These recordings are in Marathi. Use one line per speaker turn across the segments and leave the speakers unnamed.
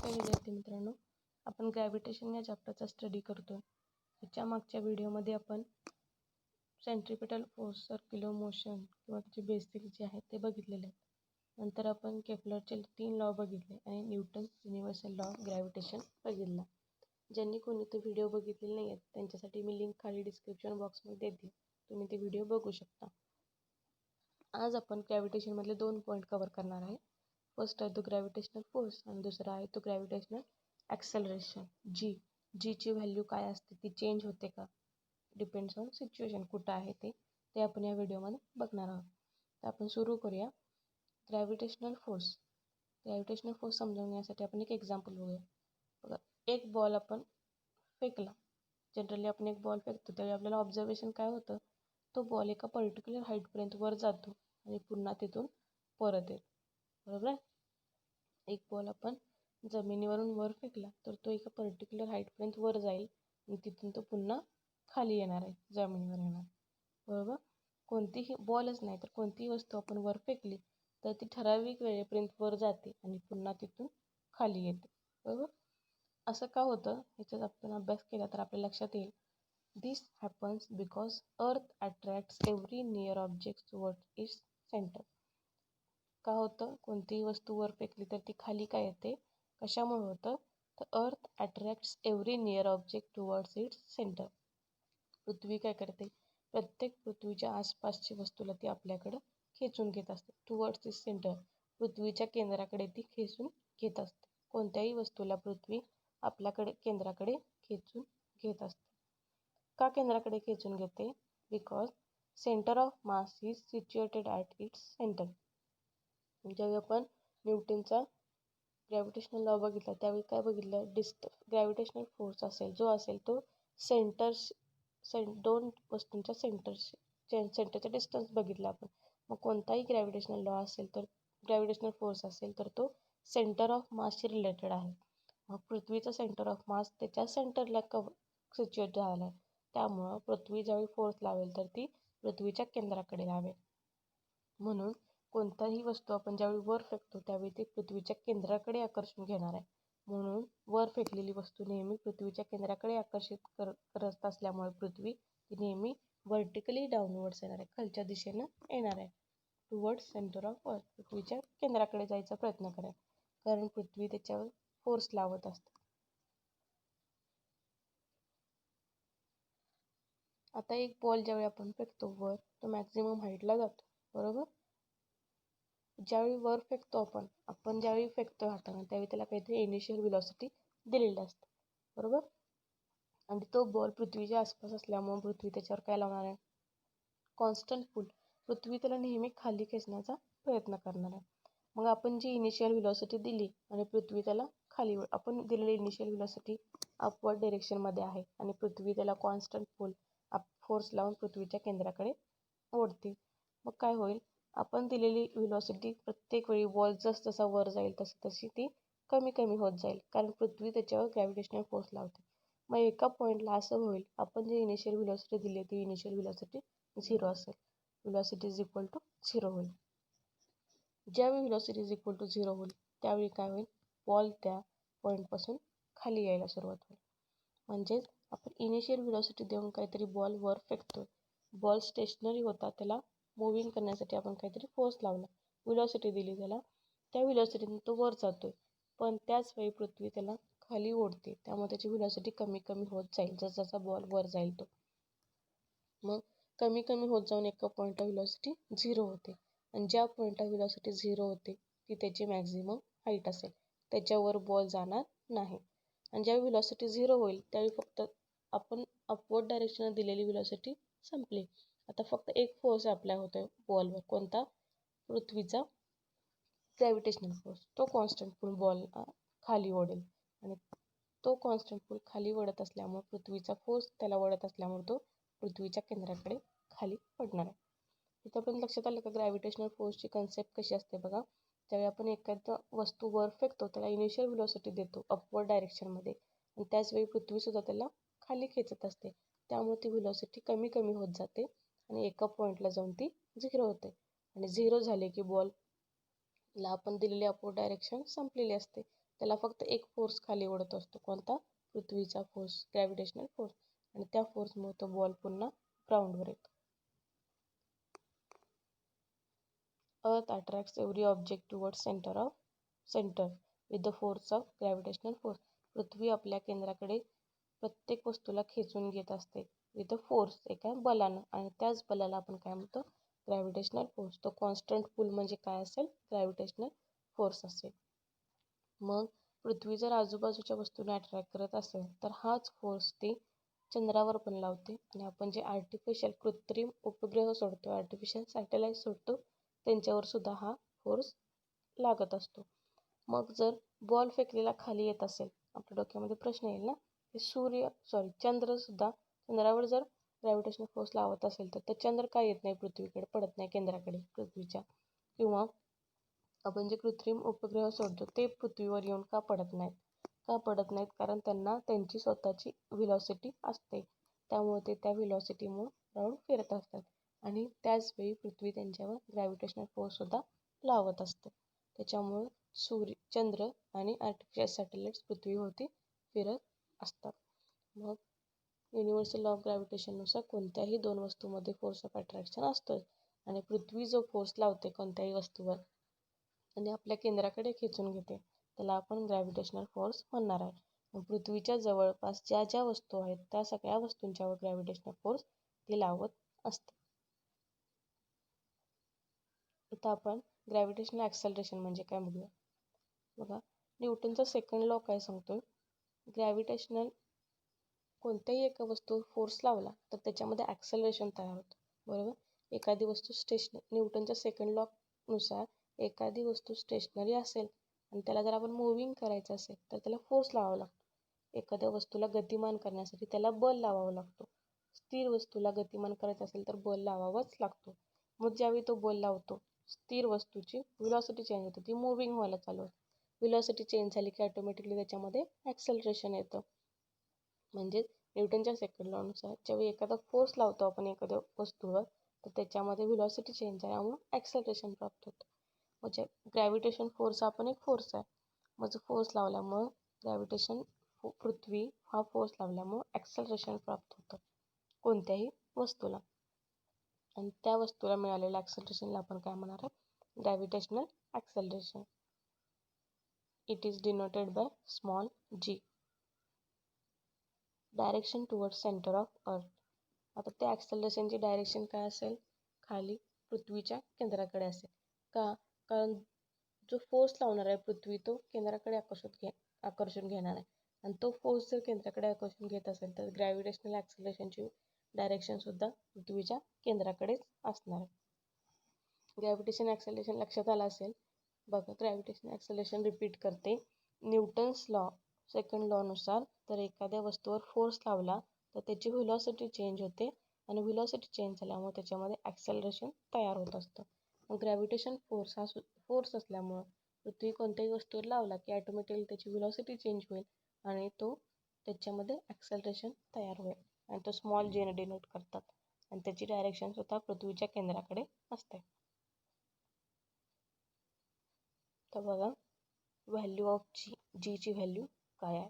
नमस्कार विद्यार्थी मित्रांनो, आपण ग्रॅव्हिटेशन या चॅप्टरचा स्टडी करतो. याच्या मागच्या व्हिडिओमध्ये आपण सेंट्रिपिटल फोर्स, सर्क्युलर मोशन किंवा त्याचे बेसिक जे आहेत ते बघितलेले आहेत. नंतर आपण केपलरचे 3 लॉ बघितले आणि Newton universal law of gravitation बघितला. ज्यांनी कोणी तो व्हिडिओ बघितलेले नाही आहेत त्यांच्यासाठी मी लिंक खाली डिस्क्रिप्शन बॉक्समध्ये देते, तुम्ही ते व्हिडिओ बघू शकता. आज आपण ग्रॅव्हिटेशनमधले 2 पॉईंट कव्हर करणार आहे. फर्स्ट आहे तो ग्रॅव्हिटेशनल फोर्स आणि दुसरा आहे तो ग्रॅव्हिटेशनल ॲक्सेलरेशन. जीची व्हॅल्यू काय असते, ती चेंज होते का, डिपेंड्स ऑन सिच्युएशन, कुठं आहे ते आपण या व्हिडिओमध्ये बघणार आहोत. तर आपण सुरू करूया. ग्रॅव्हिटेशनल फोर्स समजावून घेण्यासाठी आपण एक एक्झाम्पल बघूया. बघा, एक बॉल आपण फेकला. जनरली आपण एक बॉल फेकतो त्यावेळी आपल्याला ऑब्झर्वेशन काय होतं, तो बॉल एका पर्टिक्युलर हाईटपर्यंत वर जातो आणि पुन्हा तिथून परत येतो, बरोबर आहे. एक बॉल आपण जमिनीवरून वर फेकला तर तो एका पर्टिक्युलर हाईटपर्यंत वर जाईल आणि तिथून तो पुन्हा खाली येणार आहे, जमिनीवर येणार, बरोबर. कोणतीही बॉलच नाही तर कोणतीही वस्तू आपण वर फेकली तर ती ठराविक वेळेपर्यंत वर जाते आणि पुन्हा तिथून खाली येते, बरोबर. असं का होतं ह्याच्यात आपण अभ्यास केला तर आपल्या लक्षात येईल. This happens because earth attracts every near object towards its centre. का होतं, कोणतीही वस्तू वर फेकली तर ती खाली काय येते, कशामुळे होतं, तर earth attracts every near object towards its centre. पृथ्वी काय करते, प्रत्येक पृथ्वीच्या आसपासची वस्तूला ती आपल्याकडं खेचून घेत असते. टुवर्ड्स इट्स सेंटर, पृथ्वीच्या केंद्राकडे ती खेचून घेत असते. कोणत्याही वस्तूला पृथ्वी आपल्याकडे केंद्राकडे खेचून घेत असते. का केंद्राकडे खेचून घेते, because centre of mass is situated at its centre. ज्यावेळी आपण न्यूटनचा ग्रॅव्हिटेशनल लॉ बघितला त्यावेळी काय बघितलं, ग्रॅव्हिटेशनल फोर्स असेल जो असेल तो दोन वस्तूंच्या सेंटरचा डिस्टन्स बघितला आपण. मग कोणताही ग्रॅव्हिटेशनल लॉ असेल तर ग्रॅव्हिटेशनल फोर्स असेल तर तो सेंटर ऑफ मासशी रिलेटेड आहे. मग पृथ्वीचा सेंटर ऑफ मास त्याच्या सेंटरला सिच्युएट झाला आहे, त्यामुळं पृथ्वी ज्यावेळी फोर्स लावेल तर ती पृथ्वीच्या केंद्राकडे लावेल. म्हणून कोणताही वस्तू आपण ज्यावेळी वर फेकतो त्यावेळी ती पृथ्वीच्या केंद्राकडे आकर्षण घेणार आहे. म्हणून वर फेकलेली वस्तू नेहमी पृथ्वीच्या केंद्राकडे आकर्षित करत असल्यामुळे पृथ्वी ती नेहमी व्हर्टिकली डाऊनवर्ड्स येणार आहे, खालच्या दिशेनं येणार आहे, टुवर्ड्स सेंटर ऑफ अर्थ, पृथ्वीच्या केंद्राकडे जायचा प्रयत्न करेल, कारण पृथ्वी त्याच्यावर फोर्स लावत असते. आता एक बॉल ज्यावेळी आपण फेकतो वर, तो मॅक्झिमम हाईटला जातो, बरोबर. ज्यावेळी वर फेकतो आपण ज्यावेळी फेकतो हाताने त्यावेळी त्याला काहीतरी इनिशियल व्हेलॉसिटी दिलेली असते, बरोबर. आणि तो बॉल पृथ्वीच्या आसपास असल्यामुळे पृथ्वी त्याच्यावर काय लावणार आहे, कॉन्स्टंट पुल. पृथ्वी त्याला नेहमी खाली खेचण्याचा प्रयत्न करणार आहे. मग आपण जी इनिशियल व्हेलॉसिटी दिली आणि पृथ्वी त्याला खाली, आपण दिलेली इनिशियल व्हेलॉसिटी अपवर्ड डायरेक्शनमध्ये आहे आणि पृथ्वी त्याला कॉन्स्टंट पुल फोर्स लावून पृथ्वीच्या केंद्राकडे ओढते. मग काय होईल, आपण दिलेली व्हेलॉसिटी प्रत्येक वेळी बॉल जसा वर जाईल तशी ती कमी कमी होत जाईल, कारण पृथ्वी त्याच्यावर ग्रॅव्हिटेशनल फोर्स लावते. मग एका पॉईंटला असं होईल, आपण जी इनिशियल व्हेलॉसिटी दिली ती इनिशियल व्हेलॉसिटी 0 असेल, व्हेलॉसिटी इज इक्वल टू 0 होईल. ज्यावेळी व्हेलॉसिटी इज इक्वल टू 0 होईल त्यावेळी काय होईल, बॉल त्या पॉईंटपासून खाली यायला सुरुवात होईल. म्हणजेच आपण इनिशियल व्हेलॉसिटी देऊन काहीतरी बॉल वर फेकतोय, बॉल स्टेशनरी होता, त्याला मुव्हिंग करण्यासाठी आपण काहीतरी फोर्स लावला, व्हेलॉसिटी दिली त्याला, त्या व्हेलॉसिटीने तो वर जातोय, पण त्याच वेळी पृथ्वी त्याला खाली ओढते, त्यामुळे त्याची व्हेलॉसिटी कमी कमी होत जाईल जसा बॉल वर जाईल तो. मग कमी कमी होत जाऊन एका पॉईंटला व्हेलॉसिटी 0 होते आणि ज्या पॉईंटला व्हेलॉसिटी 0 होते ती त्याची मॅक्झिमम हाईट असेल, त्याच्यावर बॉल जाणार नाही. आणि ज्यावेळी व्हेलॉसिटी 0 होईल त्यावेळी फक्त आपण अपवर्ड डायरेक्शनला दिलेली व्हेलॉसिटी संपली. आता फक्त एक फोर्स अप्लाय होतोय बॉलवर, कोणता, पृथ्वीचा ग्रॅव्हिटेशनल फोर्स. तो कॉन्स्टंट पुल बॉल खाली ओढेल आणि तो कॉन्स्टंट पुल खाली ओढत असल्यामुळे पृथ्वीचा फोर्स त्याला ओढत असल्यामुळे तो पृथ्वीच्या केंद्राकडे खाली पडणार आहे. इथंपर्यंत लक्षात आलं का ग्रॅव्हिटेशनल फोर्सची कन्सेप्ट कशी असते बघा. ज्यावेळी आपण एखादा वस्तू वर फेकतो त्याला इनिशियल व्हेलॉसिटी देतो अपवर्ड डायरेक्शनमध्ये आणि त्याचवेळी पृथ्वीसुद्धा त्याला खाली खेचत असते, त्यामुळे ती व्हेलॉसिटी कमी कमी होत जाते आणि एका पॉईंटला जाऊन ती 0 होते. आणि 0 झाले की बॉलला आपण दिलेली अपवर्ड डायरेक्शन संपलेली असते, त्याला फक्त एक फोर्स खाली ओढत असतो, कोणता? पृथ्वीचा फोर्स, ग्रॅव्हिटेशनल फोर्स. आणि त्या फोर्समुळे तो बॉल पुन्हा ग्राउंडवर येतो. Earth attracts every object towards centre with the force of gravitational force. पृथ्वी आपल्या केंद्राकडे प्रत्येक वस्तूला खेचून घेत असते विथ अ फोर्स, एका बलानं. आणि त्याच बलाला आपण काय म्हणतो? Gravitational force. तो कॉन्स्टंट पुल म्हणजे काय असेल? ग्रॅव्हिटेशनल फोर्स असेल. मग पृथ्वी जर आजूबाजूच्या वस्तूंना अट्रॅक्ट करत असेल तर हाच फोर्स ती चंद्रावर पण लावते. आणि आपण जे आर्टिफिशियल कृत्रिम उपग्रह सोडतो, आर्टिफिशियल सॅटेलाईट सोडतो, त्यांच्यावर सुद्धा हा फोर्स लागत असतो. मग जर बॉल फेकलेला खाली येत असेल, आपल्या डोक्यामध्ये प्रश्न येईल ना, की चंद्रावर जर ग्रॅव्हिटेशनल फोर्स लावत असेल तर चंद्र का येत नाही पृथ्वीकडे, पडत नाही केंद्राकडे पृथ्वीच्या? किंवा आपण जे कृत्रिम उपग्रह सोडतो ते पृथ्वीवर येऊन का पडत नाहीत? कारण त्यांना त्यांची स्वतःची व्हेलॉसिटी असते. त्यामुळे ते त्या व्हेलॉसिटीमुळे राऊंड फिरत असतात. आणि त्याचवेळी पृथ्वी त्यांच्यावर ग्रॅव्हिटेशनल फोर्स सुद्धा लावत असते. त्याच्यामुळे चंद्र आणि आर्टिफिशियल सॅटेलाइट्स पृथ्वीभोवती फिरत असतात. मग युनिव्हर्सल लॉ ऑफ ग्रॅव्हिटेशननुसार कोणत्याही दोन वस्तूमध्ये फोर्स ऑफ अट्रॅक्शन असतोच. आणि पृथ्वी जो फोर्स लावते कोणत्याही वस्तूवर आणि आपल्या केंद्राकडे खेचून घेते, त्याला आपण ग्रॅव्हिटेशनल फोर्स म्हणणार आहे. मग पृथ्वीच्या जवळपास ज्या ज्या वस्तू आहेत त्या सगळ्या वस्तूंच्यावर ग्रॅव्हिटेशनल फोर्स ती लावत असते. आता आपण ग्रॅव्हिटेशनल ॲक्सलरेशन म्हणजे काय बघूया. बघा, न्यूटनचा सेकंड लॉ काय सांगतोय? ग्रॅव्हिटेशनल कोणत्याही एका वस्तूवर फोर्स लावला तर त्याच्यामध्ये ॲक्सलरेशन तयार होतं, बरोबर? एखादी वस्तू न्यूटनच्या सेकंड लॉ नुसार एखादी वस्तू स्टेशनरी असेल आणि त्याला जर आपण मूव्हिंग करायचं असेल तर त्याला फोर्स लावावा लागतो. एखाद्या वस्तूला गतिमान करण्यासाठी त्याला बल लावावा लागतो. स्थिर वस्तूला गतिमान करायचं असेल तर बल लावावाच लागतो. मग ज्यावेळी तो बल लावतो, स्थिर वस्तूची व्हेलॉसिटी चेंज होते, ती मूव्हिंग व्हायला चालू होते. व्हेलॉसिटी चेंज झाली की ऑटोमॅटिकली त्याच्यामध्ये ॲक्सलरेशन येतं. म्हणजे न्यूटनच्या सेकंड लॉनुसार ज्यावेळी एखादा फोर्स लावतो आपण एखाद्या वस्तूवर तर त्याच्यामध्ये व्हेलॉसिटी चेंज झाल्यामुळे ॲक्सलरेशन प्राप्त होतं. म्हणजे ग्रॅव्हिटेशन फोर्स हा पण एक फोर्स आहे. मग जो फोर्स लावल्यामुळं पृथ्वी हा फोर्स लावल्यामुळं ॲक्सलरेशन प्राप्त होतं कोणत्याही वस्तूला. आणि त्या वस्तूला मिळालेल्या ॲक्सलरेशनला आपण काय म्हणणार आहे? Gravitational acceleration. It is denoted by small g. Direction towards centre of earth. आता त्या ॲक्सलरेशनची डायरेक्शन काय असेल? खाली पृथ्वीच्या केंद्राकडे असेल. का? कारण जो फोर्स लावणार आहे पृथ्वी तो केंद्राकडे आकर्षण घेणार आहे. आणि तो फोर्स जर केंद्राकडे आकर्षण घेत असेल तर ग्रॅव्हिटेशनल ॲक्सलरेशनची डायरेक्शन सुद्धा पृथ्वीच्या केंद्राकडेच असणार आहे. ग्रॅव्हिटेशन ॲक्सलरेशन लक्षात आलं असेल. बघा, ग्रॅव्हिटेशन ॲक्सलरेशन रिपीट करते. न्यूटन्स लॉ सेकंड लॉनुसार तर एखाद्या वस्तूवर फोर्स लावला तर त्याची व्हेलॉसिटी चेंज होते आणि व्हेलॉसिटी चेंज झाल्यामुळे त्याच्यामध्ये ॲक्सलरेशन तयार होत असतं. मग ग्रॅव्हिटेशन फोर्स हा फोर्स असल्यामुळं पृथ्वी कोणत्याही वस्तूवर लावला की ऑटोमॅटिकली त्याची व्हेलॉसिटी चेंज होईल आणि तो त्याच्यामध्ये ॲक्सलरेशन तयार होईल. आणि तो स्मॉल g ने डिनोट करतात. आणि त्याची डायरेक्शन सुद्धा पृथ्वीच्या केंद्राकडे असते. तर बघा, व्हॅल्यू ऑफ जीची व्हॅल्यू काय आहे?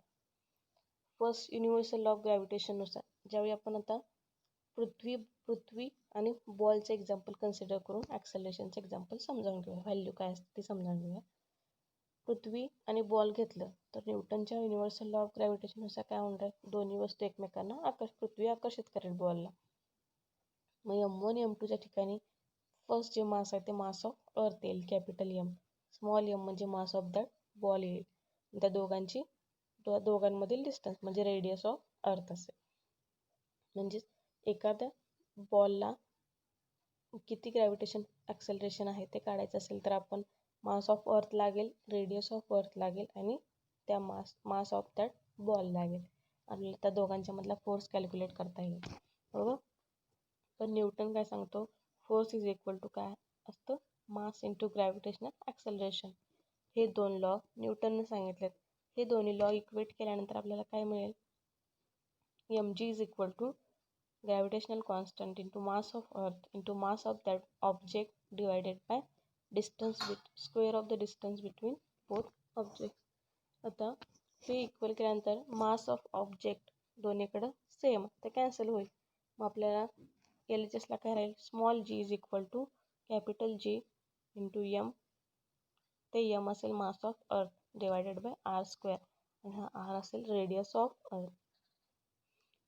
फर्स्ट युनिव्हर्सल लॉ ऑफ ग्रॅव्हिटेशननुसार ज्यावेळी आपण आता पृथ्वी आणि बॉलचं एक्झाम्पल कन्सिडर करून ॲक्सलरेशनचं एक्झाम्पल समजावून घेऊया. व्हॅल्यू काय असते ते समजावून घेऊया. पृथ्वी आणि बॉल घेतलं तर न्यूटनच्या युनिव्हर्सल लॉ ऑफ ग्रॅव्हिटेशननुसार काय होणार आहे? दोन्ही वस्तू एकमेकांना पृथ्वी आकर्षित करेल बॉलला. मग m1 m2च्या ठिकाणी फर्स्ट जे मास आहे ते मास ऑफ अर्थ येईल, कॅपिटल M. स्मॉल m म्हणजे मास ऑफ दॅट बॉल येईल. त्या दोघांमधील डिस्टन्स म्हणजे रेडियस ऑफ अर्थ असेल. म्हणजेच एखाद्या बॉलला किती ग्रॅव्हिटेशन ॲक्सलरेशन आहे ते काढायचं असेल तर आपण मास ऑफ अर्थ लागेल, रेडियस ऑफ अर्थ लागेल आणि त्या मास ऑफ दॅट बॉल लागेल. आपल्याला त्या दोघांच्या मधला फोर्स कॅल्क्युलेट करता येईल, बरोबर? पण न्यूटन काय सांगतो? फोर्स इज इक्वल टू काय असतं? Mass into gravitational acceleration. हे दोन लॉ न्यूटनने सांगितलेत. हे दोन्ही लॉ इक्वेट केल्यानंतर आपल्याला काय मिळेल? mg is equal to gravitational constant into mass of earth into mass of that object divided by square of the distance between both objects. आता हे इक्वल केल्यानंतर मास ऑफ ऑब्जेक्ट दोन्हीकडं सेम ते कॅन्सल होईल. मग आपल्याला LHSला काय राहील, small g is equal to capital G into M, ते यम असेल mass of earth divided by R square, आणि हा आर असेल radius of earth.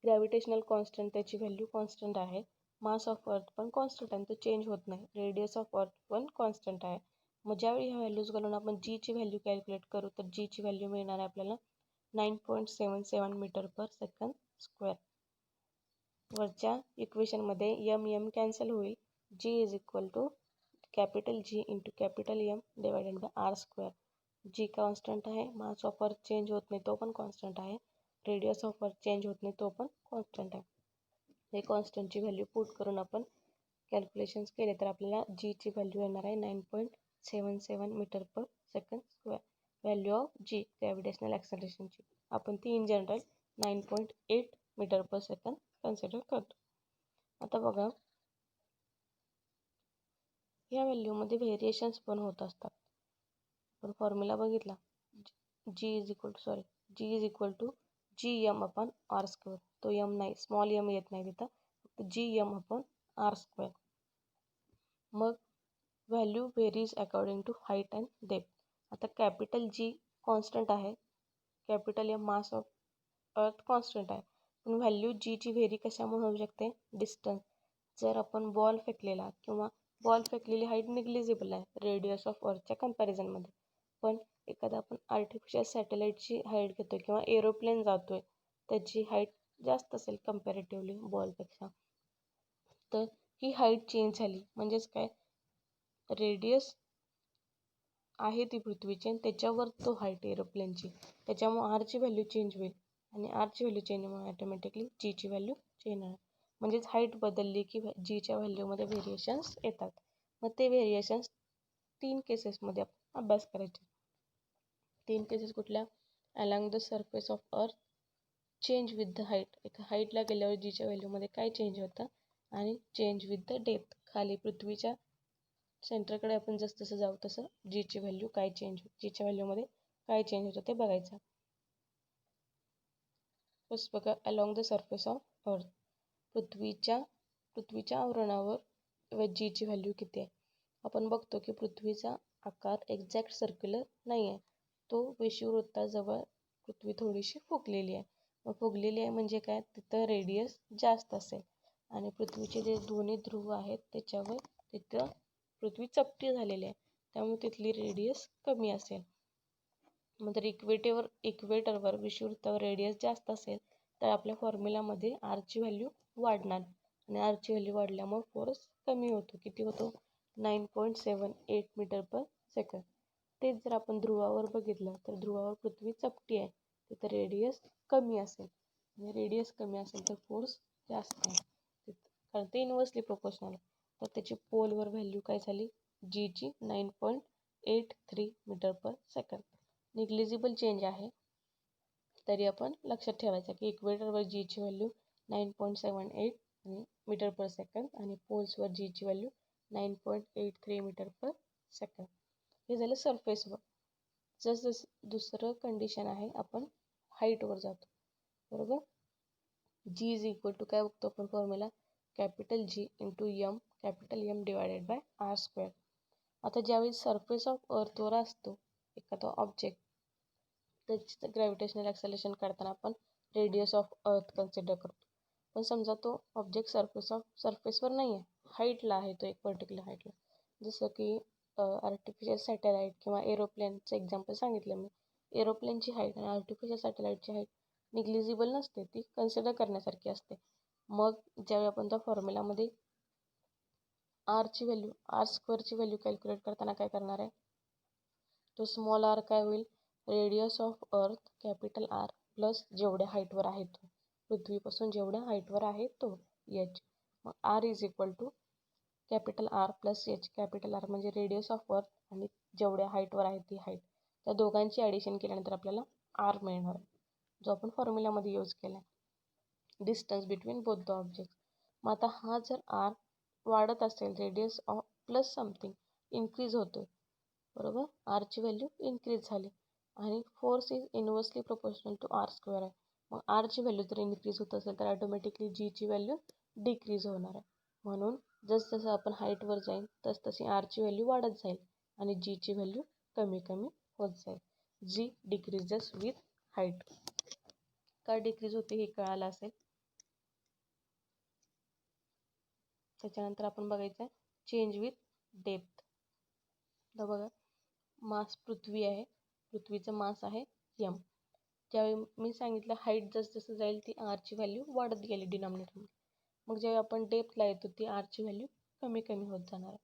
Gravitational constant त्याची व्हॅल्यू कॉन्स्टंट आहे, मास ऑफ अर्थ पण कॉन्स्टंट आहे, तो चेंज होत नाही. रेडियस ऑफ अर्थ पण कॉन्स्टंट आहे. मग ज्यावेळी ह्या व्हॅल्यूज घालून आपण जीची व्हॅल्यू कॅल्क्युलेट करू तर जीची व्हॅल्यू मिळणार आहे आपल्याला 9.77 मीटर पर सेकंड स्क्वेअर. वरच्या इक्वेशनमध्ये यम यम कॅन्सल होईल. G is equal to capital G into capital M divided by R square. G constant आहे, मास ऑफ अर्थ चेंज होत नाही तो पण कॉन्स्टंट आहे, रेडियस ऑफ अर्थ चेंज होत नाही तो पण कॉन्स्टंट आहे. हे कॉन्स्टंटची व्हॅल्यू पुट करून आपण कॅल्क्युलेशन्स केले तर आपल्याला जीची व्हॅल्यू येणार आहे 9.77 metre per second square. Value of G gravitational ॲक्सलरेशनची आपण ती in general 9.8 metre per second consider करतो. आता बघा, या व्हॅल्यूमध्ये व्हेरिएशन्स पण होत असतात. पण फॉर्म्युला बघितला, G is equal to G M upon R square. तो यम नाही, स्मॉल यम येत नाही तिथं, फक्त G M upon R square. मग value varies according to height and depth. आता कॅपिटल G कॉन्स्टंट आहे, capital M mass of earth constant आहे, पण व्हॅल्यू जीची व्हेरी कशामुळे होऊ शकते, डिस्टन्स. जर आपण बॉल फेकलेला किंवा बॉल फेकलेली हाईट निग्लिजिबल आहे रेडियस ऑफ अर्थच्या कम्पॅरिझनमध्ये, पण एखादा आपण आर्टिफिशियल सॅटेलाईटची हाईट घेतो किंवा एरोप्लेन जातोय त्याची हाईट जास्त असेल कम्पॅरेटिव्हली बॉलपेक्षा, तर ही हाईट चेंज झाली म्हणजेच काय, रेडियस आहे ती पृथ्वीची आणि त्याच्यावर तो हाईट एरोप्लेनची, त्याच्यामुळे आरची व्हॅल्यू चेंज होईल आणि आरची व्हॅल्यू चेंज होऊन ऑटोमॅटिकली जीची व्हॅल्यू चेंज होणार. म्हणजेच हाईट बदलली की जीच्या व्हॅल्यूमध्ये व्हेरिएशन्स येतात. मग ते व्हेरिएशन्स 3 केसेसमध्ये आपण अभ्यास करायचे. 3 केसेस कुठल्या, along the surface of earth, change with the height, एका हाईटला गेल्यावर जीच्या व्हॅल्यूमध्ये काय चेंज होतं, आणि चेंज विथ द डेप्थ, खाली पृथ्वीच्या सेंटरकडे आपण जसं जाऊ तसं जीची व्हॅल्यू काय चेंज होते, जीच्या व्हॅल्यूमध्ये काय चेंज होतं ते बघायचं. फर्स्ट बघा, along the surface of earth, पृथ्वीच्या आवरणावर जीची व्हॅल्यू किती आहे. आपण बघतो की पृथ्वीचा आकार एक्झॅक्ट सर्क्युलर नाही आहे, तो विषुववृत्ताजवळ पृथ्वी थोडीशी फुगलेली आहे. मग फुगलेली आहे म्हणजे काय, तिथं रेडियस जास्त असेल, आणि पृथ्वीचे जे दोन्ही ध्रुव आहेत त्याच्यावर तिथं पृथ्वी चपटी झालेली आहे, त्यामुळे तिथली रेडियस कमी असेल. मग जर इक्वेटरवर विषुववृत्तावर रेडियस जास्त असेल तर आपल्या फॉर्म्युलामध्ये आरची व्हॅल्यू वाढणार, आणि आरची व्हॅल्यू वाढल्यामुळे फोर्स कमी होतो. किती होतो, 9.78 मीटर पर सेकंड. तेच जर आपण ध्रुवावर बघितलं तर ध्रुवावर पृथ्वी चपटी आहे, तिथं रेडियस कमी असेल, आणि रेडियस कमी असेल तर फोर्स जास्त आहे, कारण ते इन्व्हर्सली प्रोपोर्शनल आहे. तर त्याची पोलवर व्हॅल्यू काय झाली, जीची 9.83 metre per second. Negligible change आहे तरी आपण लक्षात ठेवायचं की इक्वेटरवर जीची व्हॅल्यू 9.78 आणि मीटर पर सेकंड, आणि पोल्सवर जीची व्हॅल्यू 9.83 मीटर पर सेकंड. हे झालं सरफेसवर. जसं दुसरं कंडिशन आहे, आपण हाईटवर जातो, बरोबर. जी इज इक्वल टू काय बघतो आपण formula, capital G into M, capital M divided by R square. आता ज्यावेळी सरफेस ऑफ अर्थवर असतो एखादा ऑब्जेक्ट, त्याचं ग्रॅव्हिटेशनल ॲक्सलरेशन काढताना आपण रेडियस ऑफ अर्थ कन्सिडर करतो. पण समजा तो ऑब्जेक्ट सरफेसवर नाही आहे, हाईटला आहे, तो एक पर्टिक्युलर हाईटला, जसं की आर्टिफिशियल सॅटेलाईट किंवा एरोप्लेनचं एक्झाम्पल सांगितलं मी. एरोप्लेनची हाईट आणि आर्टिफिशियल सॅटेलाईटची हाईट निग्लिजिबल नसते, ती कन्सिडर करण्यासारखी असते. मग ज्यावेळी आपण त्या फॉर्म्युलामध्ये आरची व्हॅल्यू, आर स्क्वेअरची व्हॅल्यू कॅल्क्युलेट करताना काय करणार आहे, तो स्मॉल आर काय होईल, radius of earth capital R plus जेवढ्या हाईटवर आहे तो, पृथ्वीपासून जेवढ्या हाईटवर आहे तो एच. मग R is equal to capital R plus H. Capital R म्हणजे रेडियस ऑफ अर्थ आणि जेवढ्या हाईटवर आहे ती हाईट, त्या दोघांची ॲडिशन केल्यानंतर आपल्याला आर मिळणार आहे, जो आपण फॉर्म्युलामध्ये यूज केला आहे, distance between both the object. मग आता हा जर आर वाढत असेल, radius of plus something increase होतोय, बरोबर, आरची व्हॅल्यू इन्क्रीज झाली, आणि force is inversely proportional to R square आहे. मग आरची व्हॅल्यू जर इन्क्रीज होत असेल तर ॲटोमॅटिकली जीची व्हॅल्यू डिक्रीज होणार आहे. म्हणून जसं आपण हाईटवर जाईल तशी आरची व्हॅल्यू वाढत जाईल आणि जीची व्हॅल्यू कमी कमी होत जाईल. जी डिक्रीजेस विथ हाईट. का डिक्रीज होते हे कळालं असेल. त्याच्यानंतर आपण बघायचं आहे चेंज विथ डेप्थ. तर बघा मास पृथ्वी आहे, पृथ्वीचं मास आहे यम. ज्यावेळी मी सांगितलं हाईट जसं जाईल ती आरची व्हॅल्यू वाढत गेली डिनॉमिनेटरमध्ये. मग जेव्हा आपण डेप्थला येतो ती आरची व्हॅल्यू कमी कमी होत जाणार आहे.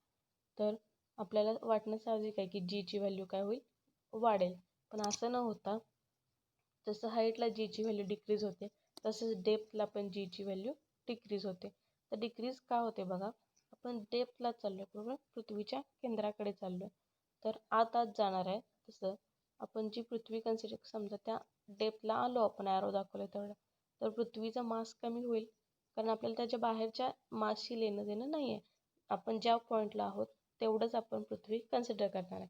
तर आपल्याला वाटणं साहजिक आहे की जीची व्हॅल्यू काय होईल, वाढेल. पण असं न होता जसं हाईटला जीची व्हॅल्यू डिक्रीज होते तसंच डेप्थला पण जीची व्हॅल्यू डिक्रीज होते. तर डिक्रीज का होते बघा, आपण डेप्थला चाललो आहे बरोबर, पृथ्वीच्या केंद्राकडे चाललो आहे. तर आत जाणार आहे. तसं आपण जी पृथ्वी कन्सिडर समजा त्या डेप्थला आलो आपण ॲरो दाखवलं तेवढं, तर पृथ्वीचा मास कमी होईल कारण आपल्याला त्याच्या बाहेरच्या मासशी लेणं देणं नाही आहे. आपण ज्या पॉईंटला आहोत तेवढंच आपण पृथ्वी कन्सिडर करणार आहे.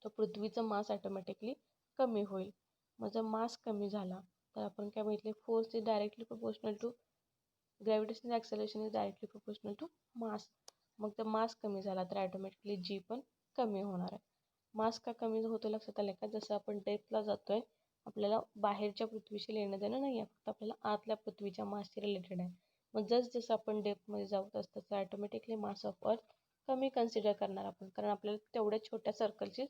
तर पृथ्वीचं मास ऑटोमॅटिकली कमी होईल. मग जर मास कमी झाला तर आपण काय बघितले, force is directly proportional to gravitational acceleration is directly proportional to mass. मग जर मास कमी झाला तर ऑटोमॅटिकली जी पण कमी होणार आहे. मास का कमी होतो लक्षात आलं का, जसं आपण डेप्थला जातोय आपल्याला बाहेरच्या पृथ्वीशी लेणं देणं नाही आहे, फक्त आपल्याला आतल्या पृथ्वीच्या मासशी रिलेटेड आहे. मग जसं आपण डेप्थमध्ये जाऊ तसं ऑटोमॅटिकली मास ऑफ अर्थ कमी कन्सिडर करणार आपण, कारण आपल्याला तेवढ्या छोट्या सर्कलची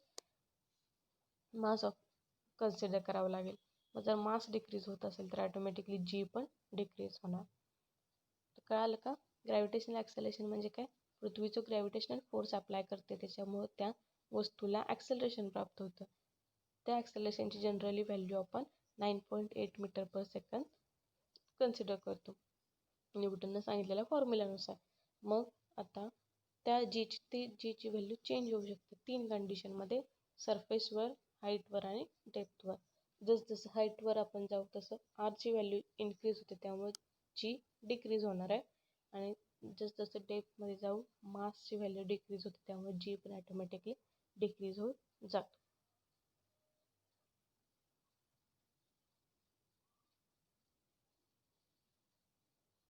मास ऑफ कन्सिडर करावं लागेल. मग जर मास डिक्रीज होत असेल तर ऑटोमॅटिकली जी पण डिक्रीज होणार. तर कळालं का, ग्रॅव्हिटेशनल ॲक्सेलरेशन म्हणजे काय, पृथ्वीचं ग्रॅव्हिटेशनल फोर्स अप्लाय करते त्याच्यामुळं त्या वस्तूला ॲक्सेलरेशन प्राप्त होतं. त्या ॲक्सेलरेशनची जनरली व्हॅल्यू आपण 9.8 मीटर पर सेकंद कन्सिडर करतो न्यूटननं सांगितलेल्या फॉर्म्युल्यानुसार. मग आता त्या जीची व्हॅल्यू चेंज होऊ शकते 3 कंडिशनमध्ये, सरफेसवर, हाईटवर आणि डेप्थवर. जसं हाईटवर आपण जाऊ तसं आरची व्हॅल्यू इन्क्रीज होते त्यामुळे जी डिक्रीज होणार आहे, आणि जसं डेप्थमध्ये जाऊ मासची व्हॅल्यू डिक्रीज होते त्यामुळे जी पण ऑटोमॅटिकली डिक्रीज होत जातो.